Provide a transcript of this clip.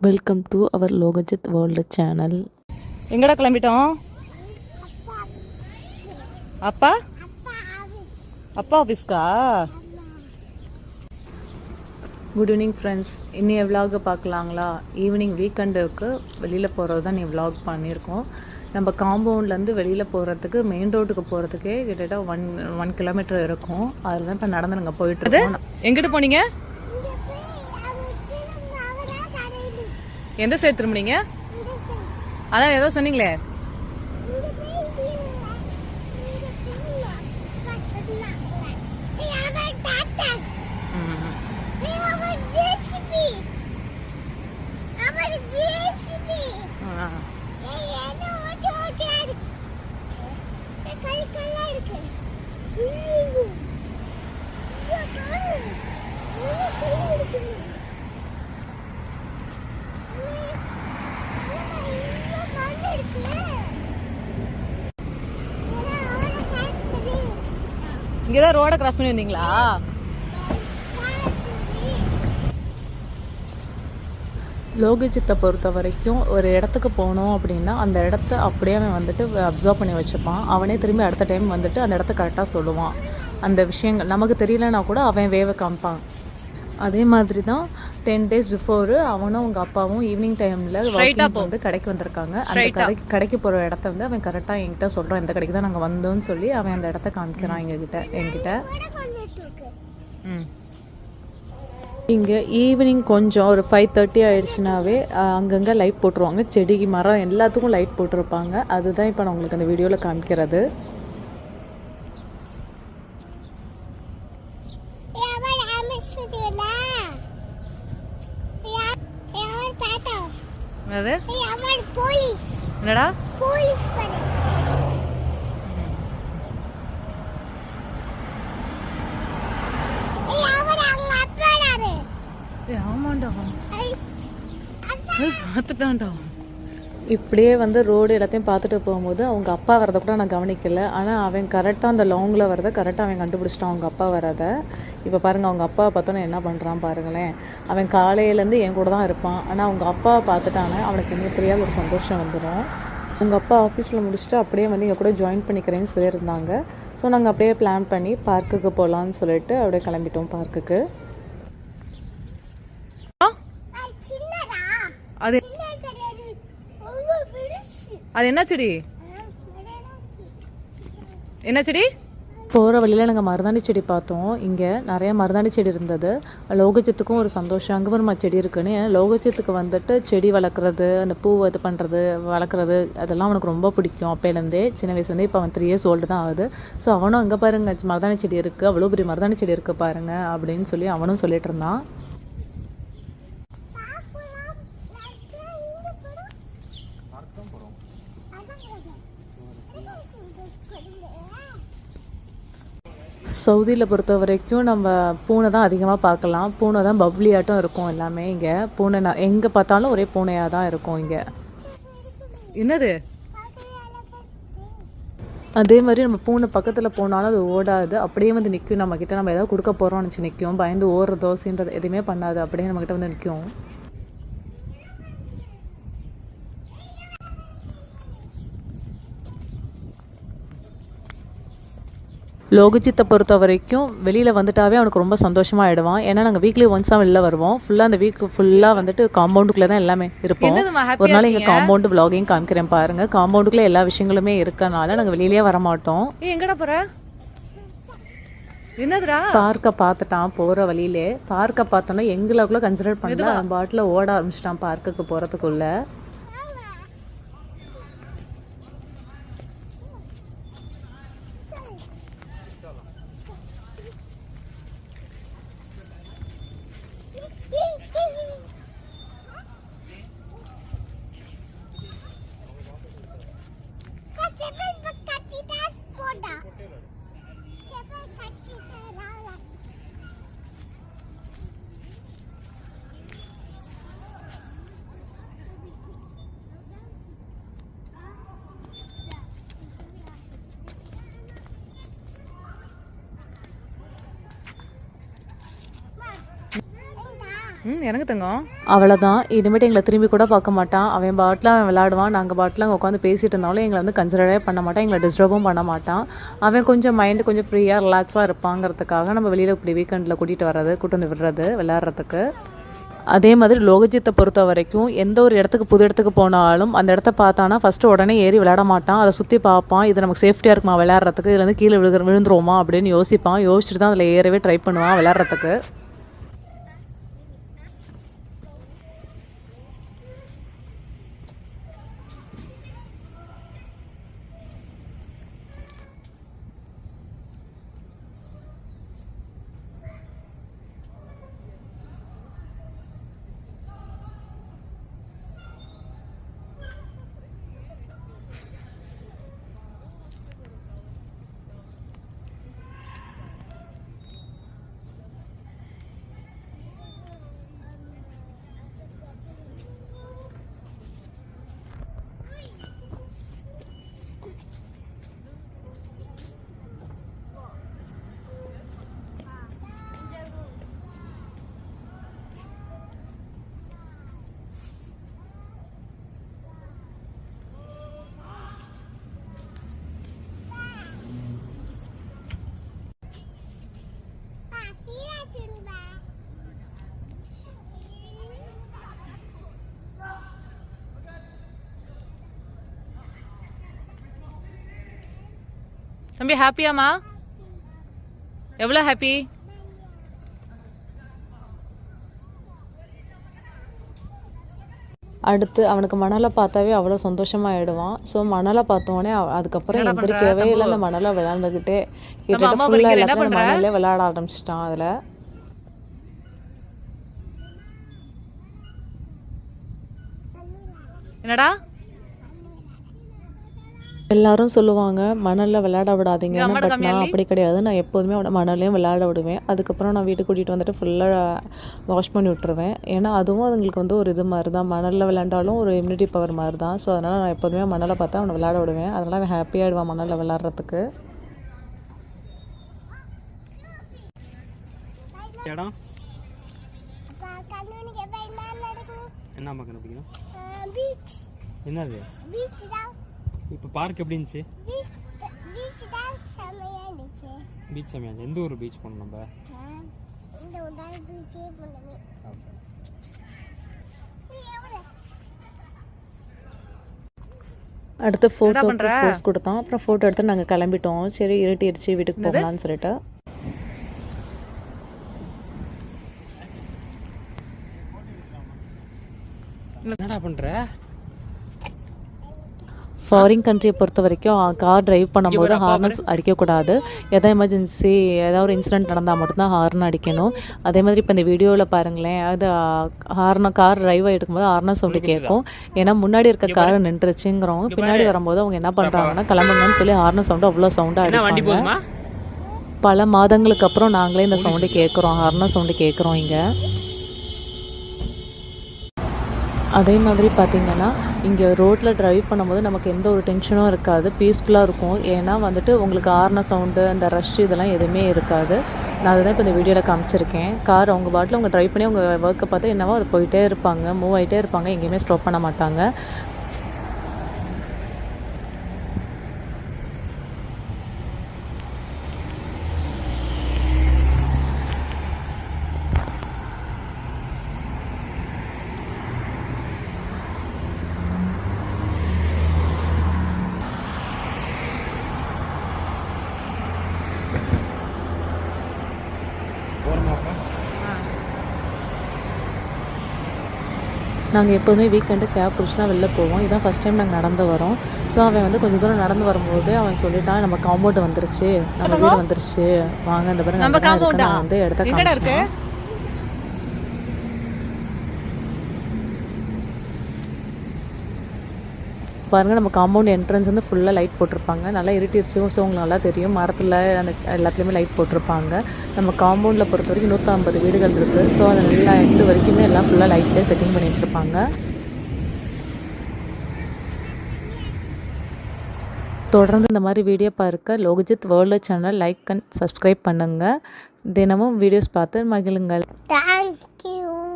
Welcome to our Lokajith world channel. எங்கடா கிளம்பிட்டோம்? அப்பா அப்பா ஆஃபீஸ்க்கா? Good evening friends. இன்னைய விலாகை பார்க்கலாங்களா? ஈவினிங் வீக்கெண்டுக்கு வெளியில் போகிறது தான் நீ விலாக் பண்ணியிருக்கோம். நம்ம காம்பவுண்ட்லேருந்து வெளியில் போகிறதுக்கு மெயின் ரோட்டுக்கு போகிறதுக்கே கிட்டத்தட்ட ஒன் கிலோமீட்டர் இருக்கும். அதில் தான் இப்போ நடந்து நாங்கள் போயிட்டுருக்கோம். எங்கிட்டு போனீங்க? எந்த சைடு திரும்பினீங்க? அதான் ஏதோ சொன்னீங்களே. இங்கதான் ரோட கிராஸ் பண்ணி வந்தீங்களா? லோகஜித்தை பொறுத்த வரைக்கும் ஒரு இடத்துக்கு போனோம் அப்படின்னா அந்த இடத்த அப்படியே அவன் வந்துட்டு அப்சர்வ் பண்ணி வச்சுப்பான். அவனே திரும்பி அடுத்த டைம் வந்துட்டு அந்த இடத்த கரெக்டாக சொல்லுவான். அந்த விஷயங்கள் நமக்கு தெரியலனா கூட அவன் வேவை காமிப்பான். அதே மாதிரி தான் 10 days பிஃபோர் அவனும் அவங்க அப்பாவும் ஈவினிங் டைமில் வந்து கடைக்கு வந்திருக்காங்க. அந்த கடைக்கு போகிற இடத்த வந்து அவன் கரெக்டாக என்கிட்ட சொல்கிறான், இந்த கடைக்கு தான் நாங்கள் வந்தோம்னு சொல்லி அவன் அந்த இடத்த காமிக்கிறான் என்கிட்ட. இங்கே ஈவினிங் கொஞ்சம் ஒரு 5:30 ஆயிடுச்சுனாவே அங்கங்கே லைட் போட்டுருவாங்க. செடிக்கு மரம் எல்லாத்துக்கும் லைட் போட்டிருப்பாங்க. அதுதான் இப்போ நான் உங்களுக்கு அந்த வீடியோவில் காமிக்கிறது. என்னடா இப்படியே வந்து ரோடு எல்லாத்தையும் பார்த்துட்டு போகும்போது அவங்க அப்பா வரதை கூட நான் கவனிக்கலை. ஆனால் அவன் கரெக்டாக அந்த லாங்கில் வரதை கரெக்டாக அவன் கண்டுபிடிச்சிட்டான் அவங்க அப்பா வரதை. இப்போ பாருங்கள், அவங்க அப்பாவை பார்த்தோன்னே என்ன பண்ணுறான் பாருங்களேன். அவன் காலையிலேருந்து என் கூட தான் இருப்பான். ஆனால் அவங்க அப்பாவை பார்த்துட்டானே அவனுக்கு மிகப்பெரிய ஒரு சந்தோஷம் வந்துடும். உங்கள் அப்பா ஆஃபீஸில் முடிச்சுட்டு அப்படியே வந்து எங்கள் கூட ஜாயின் பண்ணிக்கிறேன்னு சொல்லியிருந்தாங்க. ஸோ நாங்கள் அப்படியே பிளான் பண்ணி பார்க்குக்கு போகலான்னு சொல்லிட்டு அப்படியே கிளம்பிட்டோம் பார்க்குக்கு. அது என்ன செடி? என்ன செடி? போகிற வழியில் நாங்கள் மருதாணி செடி பார்த்தோம். இங்கே நிறைய மருதாணி செடி இருந்தது. லோகஜித்துக்கும் ஒரு சந்தோஷம், அங்கே வருமா செடி இருக்குன்னு. ஏன்னா லோகஜித்துக்கு வந்துட்டு செடி வளர்க்குறது, அந்த பூ இது பண்ணுறது வளர்க்குறது அதெல்லாம் அவனுக்கு ரொம்ப பிடிக்கும். அப்போலேருந்தே சின்ன வயசுலேருந்தே இப்போ அவன் 3 years old தான் ஆகுது. ஸோ அவனும் அங்கே பாருங்கள் மருதாணி செடி இருக்குது, அவ்வளோ பெரிய மருதாணி செடி இருக்குது பாருங்கள் அப்படின்னு சொல்லி அவனும் சொல்லிட்டு இருந்தான். சவுதியில் பொறுத்த வரைக்கும் நம்ம பூனை தான் அதிகமாக பார்க்கலாம். பூனை தான் பப்ளியாட்டம் இருக்கும் எல்லாமே. இங்கே பூனை எங்கே பார்த்தாலும் ஒரே பூனையாக தான் இருக்கும் இங்கே. என்னது? அதே மாதிரி நம்ம பூனை பக்கத்தில் போனாலும் அது ஓடாது, அப்படியே வந்து நிற்கும். நம்மக்கிட்ட நம்ம ஏதாவது கொடுக்க போகிறோம்னு வச்சு நிற்கும். பயந்து ஓடுறதோ சீன்றது எதுவுமே பண்ணாது, அப்படியே நம்மக்கிட்ட வந்து நிற்கும். லோகஜித்தை பொறுத்த வரைக்கும் வெளியில் வந்துட்டாவே அவனுக்கு ரொம்ப சந்தோஷமாக ஆகிடுவான். ஏன்னா நாங்கள் வீக்லி ஒன்ஸ் தான் வெளில வருவோம். ஃபுல்லாக அந்த வீக் ஃபுல்லாக வந்துட்டு காம்பவுண்டுக்குள்ளே தான் எல்லாமே இருப்போம். ஒரு நாள் இங்கே காம்பவுண்டு விலாகையும் காமிக்கிறேன் பாருங்கள். காம்பவுண்டுக்குள்ளே எல்லா விஷயங்களுமே இருக்கனால நாங்கள் வெளியிலேயே வரமாட்டோம். எங்கடா போகிற? என்னதுடா? பார்க்கை பார்த்துட்டான் போகிற வழியிலே. பார்க்கை பார்த்தோன்னா எங்களுக்குள்ளே கன்சிடர் பண்ணல, அவன் பாட்டில் ஓட ஆரம்பிச்சிட்டான் பார்க்குக்கு போகிறதுக்குள்ளே. எனக்கு தங்கம். அவ்வளோதான். இனிமேட்டு எங்களை திரும்பி கூட பார்க்க மாட்டான். அவன் பாட்டில் அவன் விளையாடுவான். நாங்கள் பாட்டில் அங்கே உட்காந்து பேசிகிட்டு இருந்தாலும் எங்களை வந்து கன்சிடரே பண்ண மாட்டான். எங்களை டிஸ்டர்பும் பண்ண மாட்டான். அவன் கொஞ்சம் மைண்டு கொஞ்சம் ஃப்ரீயாக ரிலாக்ஸாக இருப்பாங்கிறதுக்காக நம்ம வெளியில் இப்படி வீக்கெண்டில் கூட்டிகிட்டு வந்து விடுறது விளையாடுறதுக்கு. அதே மாதிரி லோகஜித்தை பொறுத்த வரைக்கும் எந்த ஒரு இடத்துக்கு புது இடத்துக்கு போனாலும் அந்த இடத்த பார்த்தானா ஃபஸ்ட்டு உடனே ஏறி விளையாட மாட்டான். அதை சுற்றி பார்ப்பான். இது நமக்கு சேஃப்டியாக இருக்குமா விளையாடுறதுக்கு, இதில் வந்து கீழே விழுந்துருவோமா அப்படின்னு யோசிப்பான். யோசிச்சுட்டு தான் அதில் ஏறவே ட்ரை பண்ணுவான் விளையாடுறதுக்கு. தம்பி ஹாப்பியாம்மா? எவ்வளோ ஹாப்பி? அடுத்து அவனுக்கு மணலை பார்த்தாவே அவ்வளோ சந்தோஷமாயிடுவான். ஸோ மணலை பார்த்தோன்னே அதுக்கப்புறம் எந்திரிக்கவே இல்லை. அந்த மணலை விளையாண்டுக்கிட்டே கிட்டத்தட்ட ஃபுல்லாக எல்லாத்தையும் அந்த மணலே விளையாட ஆரம்பிச்சிட்டான். அதில் என்னடா எல்லாரும் சொல்லுவாங்க மணலில் விளையாட விடாதீங்கன்னு. பட் நான் அப்படி கிடையாது. நான் எப்போதுமே அவனை மணலையும் விளையாட விடுவேன். அதுக்கப்புறம் நான் வீட்டுக்கு கூட்டிகிட்டு வந்துட்டு ஃபுல்லாக வாஷ் பண்ணி விட்டுருவேன். ஏன்னா அதுவும் அதுங்களுக்கு வந்து ஒரு இது மாதிரி தான். மணலில் விளையாண்டாலும் ஒரு இம்யூனிட்டி பவர் மாதிரி தான். ஸோ அதனால் நான் எப்போதுமே மணலை பார்த்தா அவனை விளையாட விடுவேன். அதனால் அவன் ஹாப்பியாகிடுவான் மணலில் விளையாடுறதுக்கு. என்னது இப்போ பார்க் எப்படி இருந்துச்சு? பீச் செமையா இருந்துச்சு. எந்த ஒரு பீச் போனோம் நம்ம? அடுத்து ஃபோட்டோ போஸ்ட் கொடுத்தோம். அப்புறம் ஃபோட்டோ எடுத்து நாங்கள் கிளம்பிட்டோம். சரி இருட்டிடுச்சு வீட்டுக்கு போகலான்னு சொல்லிட்டு. என்னடா பண்ற? ஃபாரின் கண்ட்ரியை பொறுத்த வரைக்கும் கார் டிரைவ் பண்ணும்போது ஹார்னஸ் அடிக்கக்கூடாது. எதாவது எமர்ஜென்சி ஏதாவது ஒரு இன்சிடென்ட் நடந்தால் மட்டும்தான் ஹார்ன் அடிக்கணும். அதே மாதிரி இப்போ இந்த வீடியோவில் பாருங்களேன், அது கார் டிரைவ் ஆகிருக்கும்போது ஹார்னஸ் சவுண்டு கேட்கும். ஏன்னா முன்னாடி இருக்க கார் நின்றுச்சுங்கிறோம். பின்னாடி வரும்போது அவங்க என்ன பண்ணுறாங்கன்னா கிளம்புங்கன்னு சொல்லி ஹார்னஸ் சவுண்டு அவ்வளோ சவுண்டாக அடிப்பாங்க. பல மாதங்களுக்கு அப்புறம் நாங்களே இந்த சவுண்டு கேட்குறோம், ஹார்னஸ் சவுண்டு கேட்குறோம் இங்கே. அதே மாதிரி பார்த்திங்கன்னா இங்கே ரோட்டில் ட்ரைவ் பண்ணும்போது நமக்கு எந்த ஒரு டென்ஷனும் இருக்காது, பீஸ்ஃபுல்லாக இருக்கும். ஏன்னா வந்துட்டு உங்களுக்கு ஹார்ன் சவுண்டு அந்த ரஷ் இதெல்லாம் எதுவுமே இருக்காது. நான் அதுதான் இப்போ இந்த வீடியோவில் காமிச்சிருக்கேன். கார் அவங்க பாட்டில் அவங்க ட்ரைவ் பண்ணி அவங்க ஒர்க்கை பார்த்து என்னவோ அது போயிட்டே இருப்பாங்க, மூவ் ஆகிட்டே இருப்பாங்க, எங்கேயுமே ஸ்டாப் பண்ண மாட்டாங்க. நாங்கள் எப்போதுமே வீக்கெண்டு கேப் பிடிச்சி தான் வெளில போவோம். இதுதான் ஃபஸ்ட் டைம் நாங்கள் நடந்து வரோம். ஸோ அவன் வந்து கொஞ்சம் தூரம் நடந்து வரும்போது அவன் சொல்லிட்டான், நம்ம காம்பவுண்ட் வந்துருச்சு, நம்ம வீடு வந்துருச்சு, வாங்க இந்த பாருங்க நான் வந்து இடத்த காமிச்சேன். பாருங்கள் நம்ம காம்பவுண்ட் என்ட்ரன்ஸ் வந்து ஃபுல்லாக லைட் போட்டிருப்பாங்க. நல்லா இருட்டிருச்சு. ஸோ உங்களுக்கு நல்லா தெரியும், மரத்தில் அந்த எல்லாத்துலேயுமே லைட் போட்டிருப்பாங்க. நம்ம காம்பவுண்டில் பொறுத்த வரைக்கும் 150 வீடுகள் இருக்குது. ஸோ அது நல்லா எண்டு வரைக்குமே எல்லாம் ஃபுல்லாக லைட்லேயே செட்டிங் பண்ணி வச்சுருப்பாங்க. தொடர்ந்து இந்த மாதிரி வீடியோ பார்க்க Lokajith world channel like and subscribe பண்ணுங்கள். தினமும் வீடியோஸ் பார்த்து மகிழுங்கள். தேங்க்யூ.